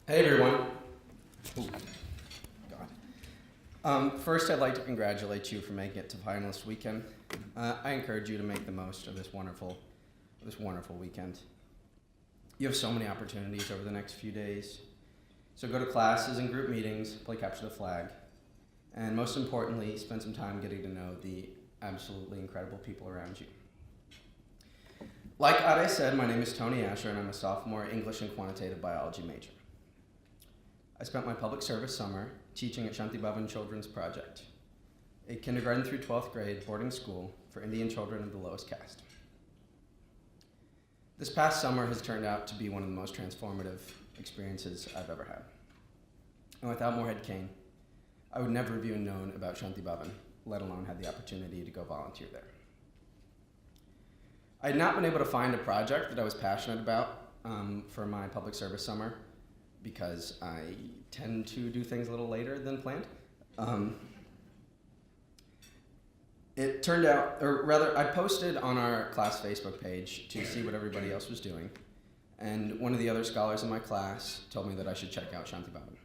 Hey everyone. Ooh, God. First, I'd like to congratulate you for making it to finalist weekend. I encourage you to make the most of this wonderful weekend. You have so many opportunities over the next few days. So go to classes and group meetings, play capture the flag, and most importantly, spend some time getting to know the absolutely incredible people around you. Like Ade said, my name is Tony Asher, and I'm a sophomore English and quantitative biology major. I spent my public service summer teaching at Shanti Bhavan Children's Project, a kindergarten through 12th grade boarding school for Indian children of the lowest caste. This past summer has turned out to be one of the most transformative experiences I've ever had. And without Morehead-Cain, I would never have even known about Shanti Bhavan, let alone had the opportunity to go volunteer there. I had not been able to find a project that I was passionate about for my public service summer because I tend to do things a little later than planned. It turned out, or rather, I posted on our class Facebook page to see what everybody else was doing, and one of the other scholars in my class told me that I should check out Shanti Bhavan.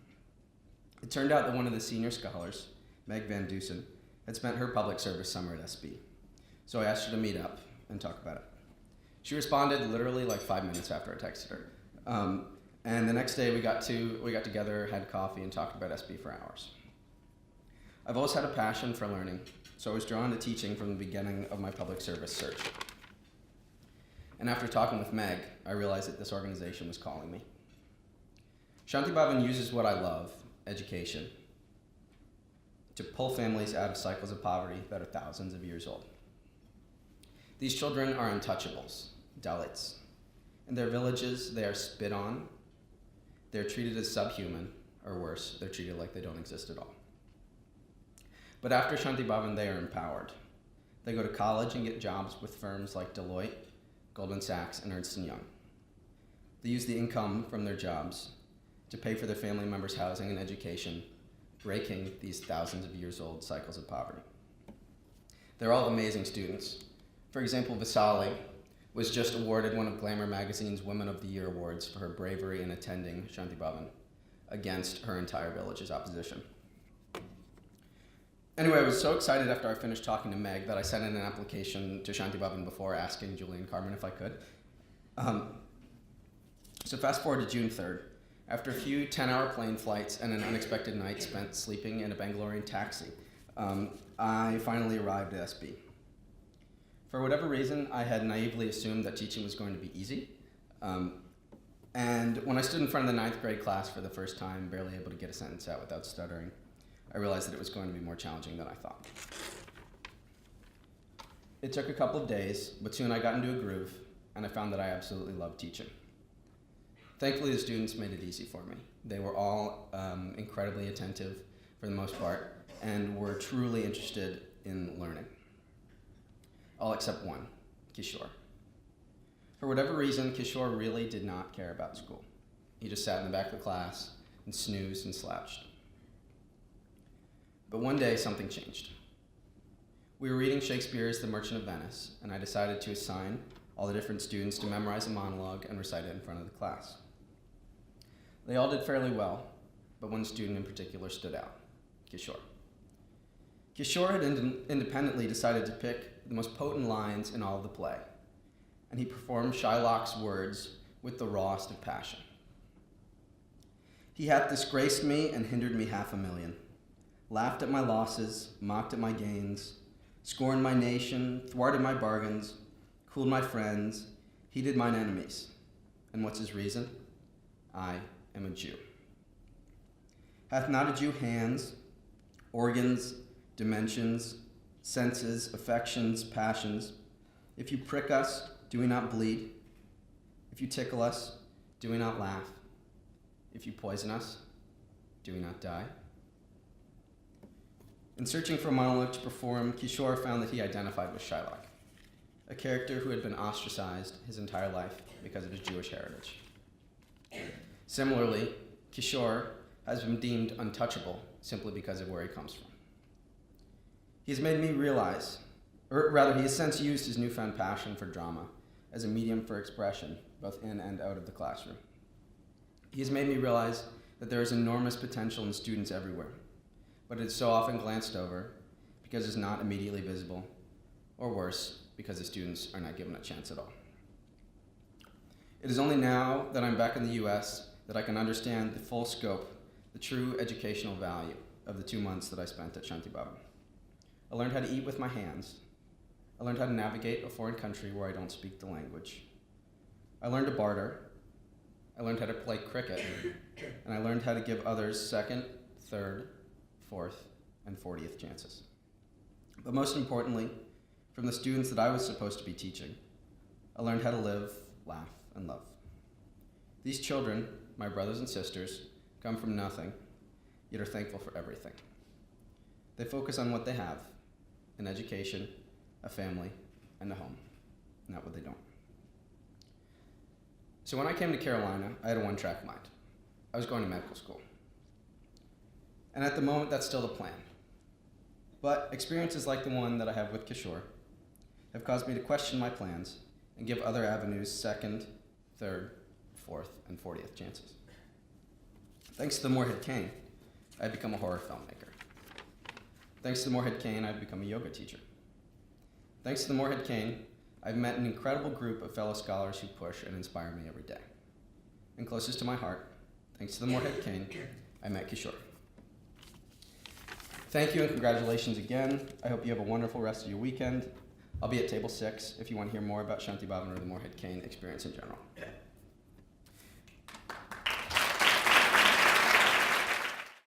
It turned out that one of the senior scholars, Meg Van Dusen, had spent her public service summer at SB, so I asked her to meet up and talk about it. She responded literally like 5 minutes after I texted her. And the next day we got together, had coffee, and talked about SB for hours. I've always had a passion for learning, so I was drawn to teaching from the beginning of my public service search. And after talking with Meg, I realized that this organization was calling me. Shanti Bhavan uses what I love, education, to pull families out of cycles of poverty that are thousands of years old. These children are untouchables, Dalits. In their villages, they are spit on. They're treated as subhuman, or worse, they're treated like they don't exist at all. But after Shanti Bhavan, they are empowered. They go to college and get jobs with firms like Deloitte, Goldman Sachs, and Ernst & Young. They use the income from their jobs to pay for their family members' housing and education, breaking these thousands of years old cycles of poverty. They're all amazing students. For example, Vasali was just awarded one of Glamour magazine's Women of the Year awards for her bravery in attending Shanti Bhavan against her entire village's opposition. Anyway, I was so excited after I finished talking to Meg that I sent in an application to Shanti Bhavan before asking Julie and Carmen if I could. So fast forward to June 3rd. After a few 10-hour plane flights and an unexpected night spent sleeping in a Bangalorean taxi, I finally arrived at SB. For whatever reason, I had naively assumed that teaching was going to be easy. And when I stood in front of the 9th grade class for the first time, barely able to get a sentence out without stuttering, I realized that it was going to be more challenging than I thought. It took a couple of days, but soon I got into a groove, and I found that I absolutely loved teaching. Thankfully, the students made it easy for me. They were all incredibly attentive for the most part, and were truly interested in learning. All except one, Kishore. For whatever reason, Kishore really did not care about school. He just sat in the back of the class and snoozed and slouched. But one day, something changed. We were reading Shakespeare's The Merchant of Venice, and I decided to assign all the different students to memorize a monologue and recite it in front of the class. They all did fairly well, but one student in particular stood out, Kishore. Kishore had independently decided to pick the most potent lines in all of the play, and he performed Shylock's words with the rawest of passion. He hath disgraced me and hindered me 500,000, laughed at my losses, mocked at my gains, scorned my nation, thwarted my bargains, cooled my friends, heated mine enemies. And what's his reason? I am a Jew. Hath not a Jew hands, organs, dimensions, senses, affections, passions? If you prick us, do we not bleed? If you tickle us, do we not laugh? If you poison us, do we not die? In searching for a monologue to perform, Kishore found that he identified with Shylock, a character who had been ostracized his entire life because of his Jewish heritage. Similarly, Kishore has been deemed untouchable simply because of where he comes from. He has made me realize, or rather, he has since used his newfound passion for drama as a medium for expression, both in and out of the classroom. He has made me realize that there is enormous potential in students everywhere, but it is so often glanced over because it's not immediately visible, or worse, because the students are not given a chance at all. It is only now that I'm back in the US that I can understand the full scope, the true educational value of the 2 months that I spent at Shanti Baba. I learned how to eat with my hands. I learned how to navigate a foreign country where I don't speak the language. I learned to barter. I learned how to play cricket. And I learned how to give others second, third, fourth, and 40th chances. But most importantly, from the students that I was supposed to be teaching, I learned how to live, laugh, and love. These children, my brothers and sisters, come from nothing, yet are thankful for everything. They focus on what they have, an education, a family, and a home, not what they don't. So when I came to Carolina, I had a one-track mind. I was going to medical school. And at the moment, that's still the plan. But experiences like the one that I have with Kishore have caused me to question my plans and give other avenues second, third, fourth, and 40th chances. Thanks to the Morehead-Cain, I've become a horror filmmaker. Thanks to the Morehead-Cain, I've become a yoga teacher. Thanks to the Morehead-Cain, I've met an incredible group of fellow scholars who push and inspire me every day. And closest to my heart, thanks to the Morehead-Cain, I met Kishore. Thank you and congratulations again. I hope you have a wonderful rest of your weekend. I'll be at table 6 if you want to hear more about Shanti Bhavan or the Morehead-Cain experience in general.